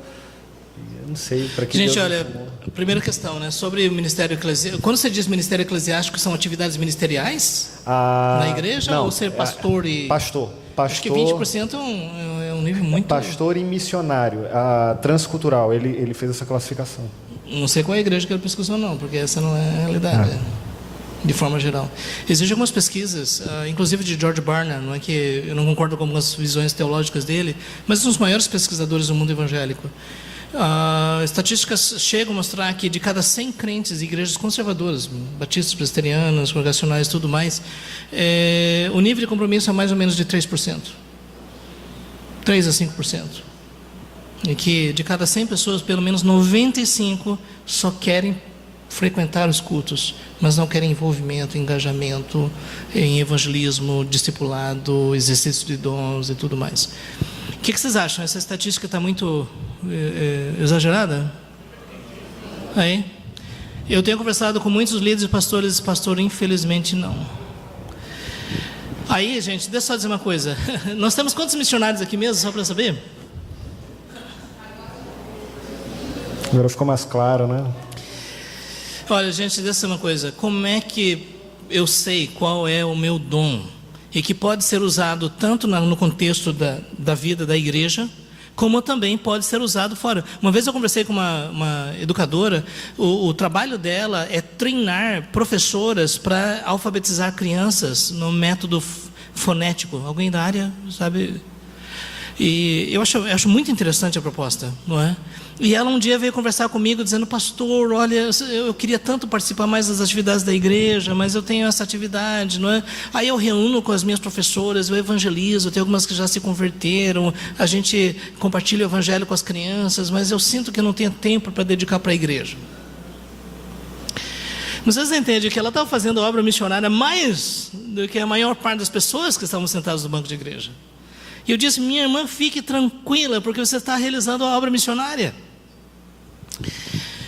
Eu não sei para que Gente, Deus olha, me chamou. primeira questão, né? Sobre o ministério eclesiástico. Quando você diz ministério eclesiástico, são atividades ministeriais na igreja, não, ou ser pastor e... Pastor. Acho que 20% é um nível muito... Pastor e missionário, transcultural, ele fez essa classificação. Não sei qual é a igreja que ele pesquisou, não, porque essa não é a realidade, de forma geral. Existem algumas pesquisas, inclusive de George Barna, não é que eu não concordo com algumas visões teológicas dele, mas um dos maiores pesquisadores do mundo evangélico. Estatísticas chegam a mostrar que de cada 100 crentes em igrejas conservadoras, batistas, presbiterianas, congregacionais e tudo mais, o nível de compromisso é mais ou menos de 3%. 3 a 5%. E que de cada 100 pessoas, pelo menos 95 só querem frequentar os cultos, mas não querem envolvimento, engajamento em evangelismo, discipulado, exercício de dons e tudo mais. O que vocês acham? Essa estatística está muito exagerada? Aí? Eu tenho conversado com muitos líderes e pastores, pastor, infelizmente não. Aí, gente, deixa eu só dizer uma coisa. Nós temos quantos missionários aqui mesmo, só para saber? Agora ficou mais claro, né? Olha, gente, deixa eu dizer uma coisa. Como é que eu sei qual é o meu dom? E que pode ser usado tanto no contexto da vida da igreja, como também pode ser usado fora. Uma vez eu conversei com uma educadora, o trabalho dela é treinar professoras para alfabetizar crianças no método fonético. Alguém da área, sabe? E eu acho muito interessante a proposta, não é? E ela um dia veio conversar comigo dizendo: pastor, olha, eu queria tanto participar mais das atividades da igreja, mas eu tenho essa atividade, não é? Aí eu reúno com as minhas professoras, eu evangelizo, tem algumas que já se converteram, a gente compartilha o evangelho com as crianças, mas eu sinto que eu não tenho tempo para dedicar para a igreja. Mas vocês entendem que ela estava fazendo a obra missionária mais do que a maior parte das pessoas que estavam sentadas no banco de igreja. E eu disse: minha irmã, fique tranquila, porque você está realizando a obra missionária.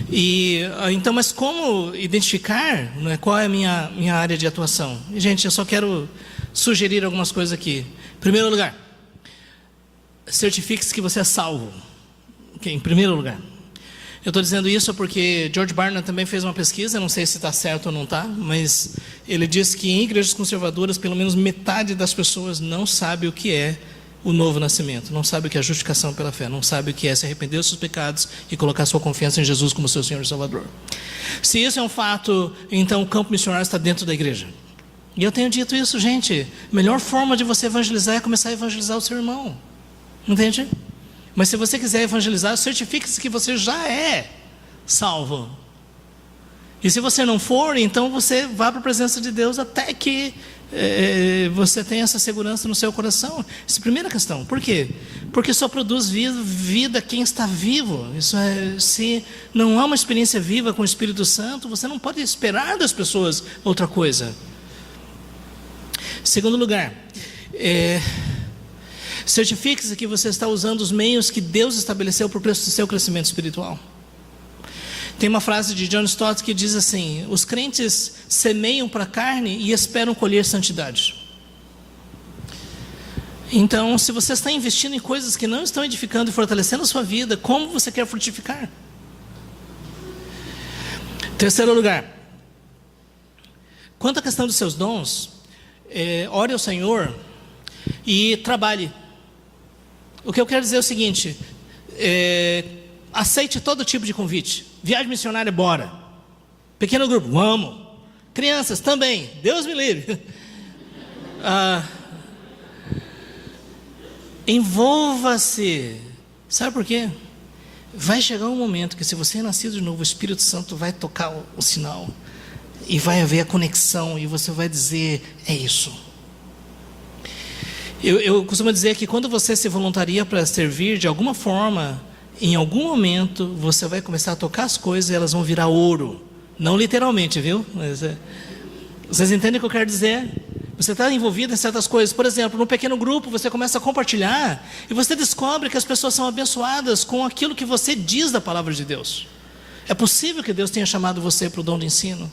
E então, mas como identificar, né, qual é a minha área de atuação? E, gente, eu só quero sugerir algumas coisas aqui. Em primeiro lugar, certifique-se que você é salvo. Okay, em primeiro lugar. Eu estou dizendo isso porque George Barna também fez uma pesquisa, não sei se está certo ou não está, mas ele disse que em igrejas conservadoras, pelo menos metade das pessoas não sabe o que é o novo nascimento, não sabe o que é a justificação pela fé, não sabe o que é se arrepender dos seus pecados e colocar sua confiança em Jesus como seu Senhor e Salvador. Se isso é um fato, então o campo missionário está dentro da igreja. E eu tenho dito isso, gente. A melhor forma de você evangelizar é começar a evangelizar o seu irmão. Entende? Mas se você quiser evangelizar, certifique-se que você já é salvo. E se você não for, então você vá para a presença de Deus até que você tenha essa segurança no seu coração. Essa é a primeira questão. Por quê? Porque só produz vida quem está vivo. Se não há uma experiência viva com o Espírito Santo, você não pode esperar das pessoas outra coisa. Segundo lugar, certifique-se que você está usando os meios que Deus estabeleceu para o seu crescimento espiritual. Tem uma frase de John Stott que diz assim: os crentes semeiam para a carne e esperam colher santidade. Então, se você está investindo em coisas que não estão edificando e fortalecendo a sua vida, como você quer frutificar? Terceiro lugar, quanto à questão dos seus dons, ore ao Senhor e trabalhe. O que eu quero dizer é o seguinte: aceite todo tipo de convite. Viagem missionária, bora. Pequeno grupo, vamos. Crianças também, Deus me livre. Envolva-se. Sabe por quê? Vai chegar um momento que, se você é nascido de novo, o Espírito Santo vai tocar o sinal e vai haver a conexão, e você vai dizer: é isso. Eu costumo dizer que quando você se voluntaria para servir de alguma forma, em algum momento você vai começar a tocar as coisas e elas vão virar ouro. Não literalmente, viu? Mas, vocês entendem o que eu quero dizer? Você está envolvido em certas coisas. Por exemplo, no pequeno grupo você começa a compartilhar e você descobre que as pessoas são abençoadas com aquilo que você diz da palavra de Deus. É possível que Deus tenha chamado você para o dom de ensino.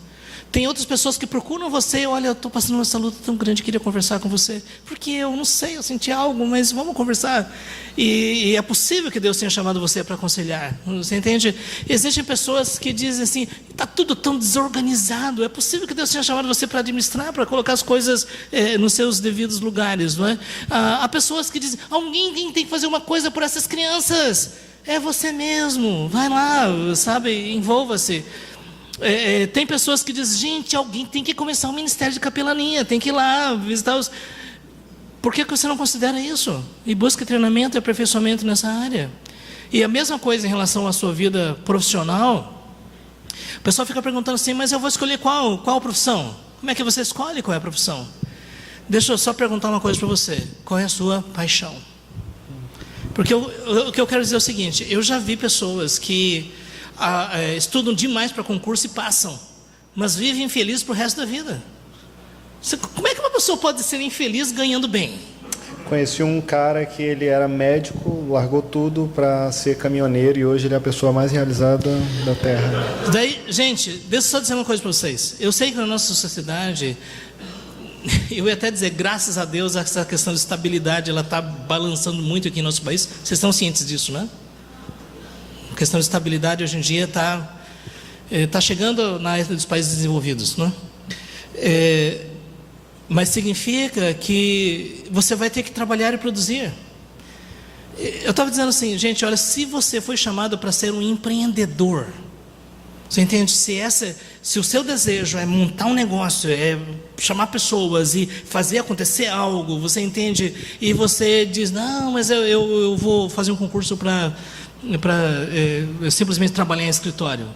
Tem outras pessoas que procuram você: olha, eu estou passando essa luta tão grande, queria conversar com você. Porque eu não sei, eu senti algo, mas vamos conversar. E é possível que Deus tenha chamado você para aconselhar. Você entende? Existem pessoas que dizem assim: está tudo tão desorganizado. É possível que Deus tenha chamado você para administrar, para colocar as coisas nos seus devidos lugares, não é? Há pessoas que dizem: alguém tem que fazer uma coisa por essas crianças. É você mesmo, vai lá, sabe, envolva-se. Tem pessoas que dizem: gente, alguém tem que começar um ministério de capelania, tem que ir lá visitar os... Por que você não considera isso? E busca treinamento e aperfeiçoamento nessa área. E a mesma coisa em relação à sua vida profissional. O pessoal fica perguntando assim: mas eu vou escolher qual profissão? Como é que você escolhe qual é a profissão? Deixa eu só perguntar uma coisa para você: qual é a sua paixão? Porque o que eu quero dizer é o seguinte: eu já vi pessoas que estudam demais para concurso e passam, mas vivem infelizes para o resto da vida. Como é que uma pessoa pode ser infeliz ganhando bem? Conheci um cara que ele era médico, largou tudo para ser caminhoneiro e hoje ele é a pessoa mais realizada da Terra. Daí, gente, deixa eu só dizer uma coisa para vocês. Eu sei que na nossa sociedade, eu ia até dizer, graças a Deus, essa questão de estabilidade, ela está balançando muito aqui no nosso país. Vocês estão cientes disso, né? A questão de estabilidade hoje em dia está chegando na área dos países desenvolvidos, não é? Mas significa que você vai ter que trabalhar e produzir. Eu estava dizendo assim: gente, olha, se você foi chamado para ser um empreendedor, você entende? Se o seu desejo é montar um negócio, é chamar pessoas e fazer acontecer algo, você entende? E você diz: não, mas eu vou fazer um concurso para simplesmente trabalhar em escritório.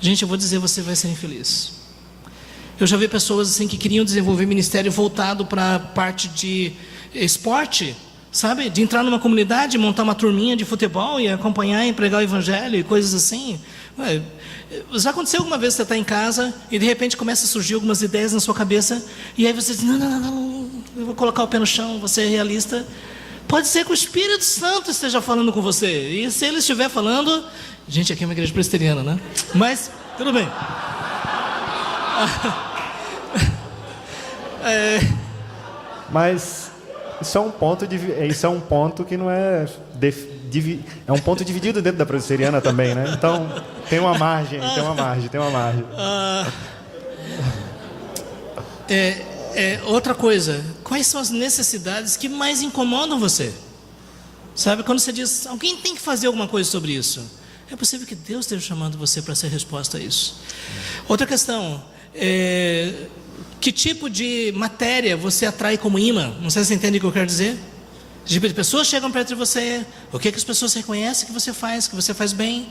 Gente, eu vou dizer, você vai ser infeliz. Eu já vi pessoas assim que queriam desenvolver ministério voltado para a parte de esporte, sabe? De entrar numa comunidade, montar uma turminha de futebol e acompanhar e pregar o evangelho e coisas assim. Já aconteceu alguma vez que você está em casa e de repente começa a surgir algumas ideias na sua cabeça e aí você diz: não, eu vou colocar o pé no chão, vou ser realista. Pode ser que o Espírito Santo esteja falando com você. E se ele estiver falando... Gente, aqui é uma igreja presbiteriana, né? Mas, tudo bem. Mas isso é um ponto que não é... É um ponto dividido dentro da presbiteriana também, né? Então, tem uma margem. Outra coisa, quais são as necessidades que mais incomodam você? Sabe, quando você diz: alguém tem que fazer alguma coisa sobre isso, é possível que Deus esteja chamando você para ser resposta a isso. Outra questão, que tipo de matéria você atrai como imã. Não sei se você entende o que eu quero dizer. Tipo de pessoas chegam perto de você, o que as pessoas reconhecem que você faz bem.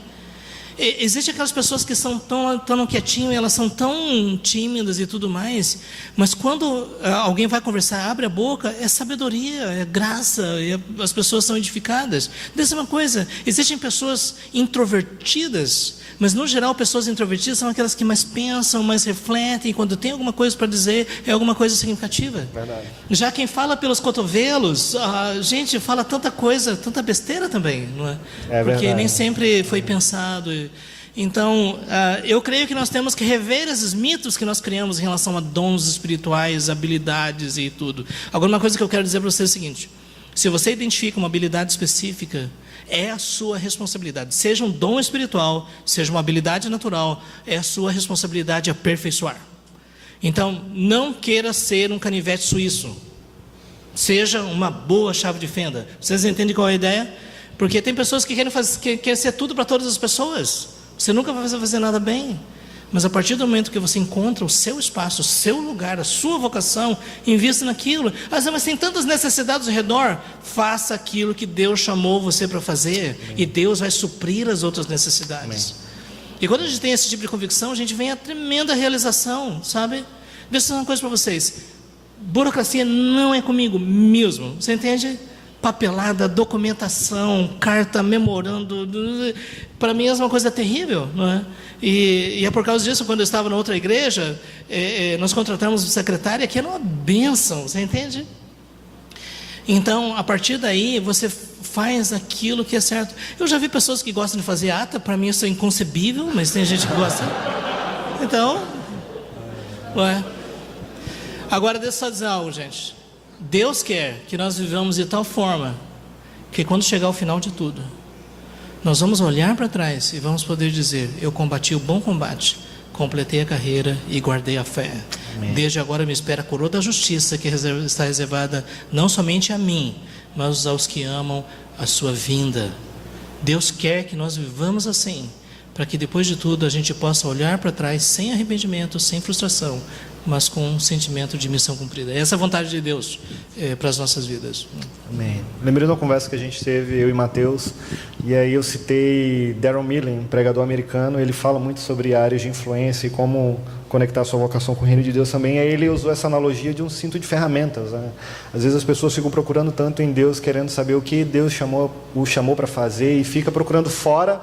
Existem aquelas pessoas que são tão quietinho, elas são tão tímidas e tudo mais, mas quando alguém vai conversar, abre a boca, é sabedoria, é graça, e as pessoas são edificadas. Dessa uma coisa, existem pessoas introvertidas, mas no geral pessoas introvertidas são aquelas que mais pensam, mais refletem, e quando tem alguma coisa para dizer, é alguma coisa significativa. Verdade. Já quem fala pelos cotovelos, a gente fala tanta coisa, tanta besteira também, não é? É porque verdade. nem sempre foi pensado. Então, eu creio que nós temos que rever esses mitos que nós criamos em relação a dons espirituais, habilidades e tudo. Agora, uma coisa que eu quero dizer para você é o seguinte: se você identifica uma habilidade específica, é a sua responsabilidade. Seja um dom espiritual, seja uma habilidade natural, é a sua responsabilidade aperfeiçoar. Então, não queira ser um canivete suíço. Seja uma boa chave de fenda. Vocês entendem qual é a ideia? Porque tem pessoas que querem ser tudo para todas as pessoas. Você nunca vai fazer nada bem. Mas a partir do momento que você encontra o seu espaço, o seu lugar, a sua vocação, invista naquilo. Mas tem tantas necessidades ao redor. Faça aquilo que Deus chamou você para fazer. Amém. E Deus vai suprir as outras necessidades. Amém. E quando a gente tem esse tipo de convicção, a gente vem a tremenda realização, sabe? Deixa eu dizer uma coisa para vocês. Burocracia não é comigo mesmo. Você entende? Papelada, documentação, carta, memorando, para mim é uma coisa terrível, não é? E é por causa disso, quando eu estava na outra igreja, nós contratamos uma secretária que era uma bênção, você entende? Então, a partir daí, você faz aquilo que é certo. Eu já vi pessoas que gostam de fazer ata, para mim isso é inconcebível, mas tem gente que gosta. Então, ué. Agora, deixa eu só dizer algo, gente. Deus quer que nós vivamos de tal forma que quando chegar o final de tudo, nós vamos olhar para trás e vamos poder dizer: eu combati o bom combate, completei a carreira e guardei a fé. Amém. Desde agora me espera a coroa da justiça, que está reservada não somente a mim, mas aos que amam a sua vinda. Deus quer que nós vivamos assim, para que depois de tudo a gente possa olhar para trás sem arrependimento, sem frustração, mas com um sentimento de missão cumprida. Essa é a vontade de Deus para as nossas vidas. Amém. Lembrei de uma conversa que a gente teve, eu e Mateus, e aí eu citei Darren Millen, pregador americano. Ele fala muito sobre áreas de influência e como conectar a sua vocação com o reino de Deus também. E aí ele usou essa analogia de um cinto de ferramentas, né? Às vezes as pessoas ficam procurando tanto em Deus, querendo saber o que Deus o chamou para fazer, e fica procurando fora.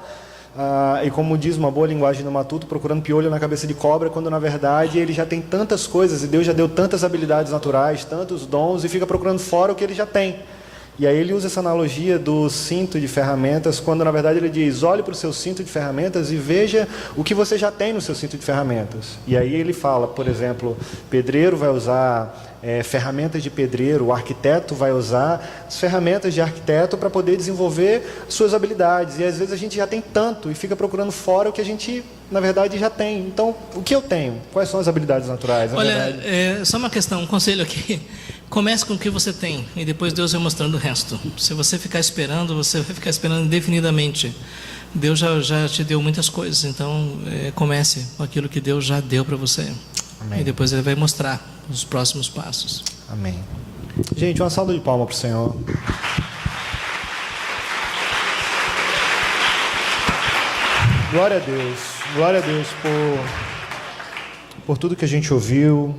E como diz uma boa linguagem do Matuto, procurando piolho na cabeça de cobra, quando na verdade ele já tem tantas coisas e Deus já deu tantas habilidades naturais, tantos dons, e fica procurando fora o que ele já tem. E aí ele usa essa analogia do cinto de ferramentas, quando na verdade ele diz: olhe para o seu cinto de ferramentas e veja o que você já tem no seu cinto de ferramentas. E aí ele fala, por exemplo, pedreiro vai usar ferramentas de pedreiro, o arquiteto vai usar as ferramentas de arquiteto para poder desenvolver suas habilidades. E às vezes a gente já tem tanto e fica procurando fora o que a gente na verdade já tem. Então, o que eu tenho? Quais são as habilidades naturais? Olha, só uma questão, um conselho aqui. Comece com o que você tem e depois Deus vai mostrando o resto. Se você ficar esperando, você vai ficar esperando indefinidamente. Deus já te deu muitas coisas, então comece com aquilo que Deus já deu para você. Amém. E depois Ele vai mostrar os próximos passos. Amém. Gente, uma salva de palmas para o Senhor. Glória a Deus por tudo que a gente ouviu,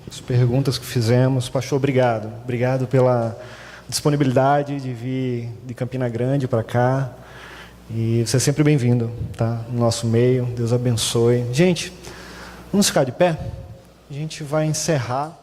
as perguntas que fizemos. Pastor, obrigado pela disponibilidade de vir de Campina Grande para cá, e você é sempre bem-vindo, tá? No nosso meio. Deus abençoe. Gente, vamos ficar de pé? A gente vai encerrar.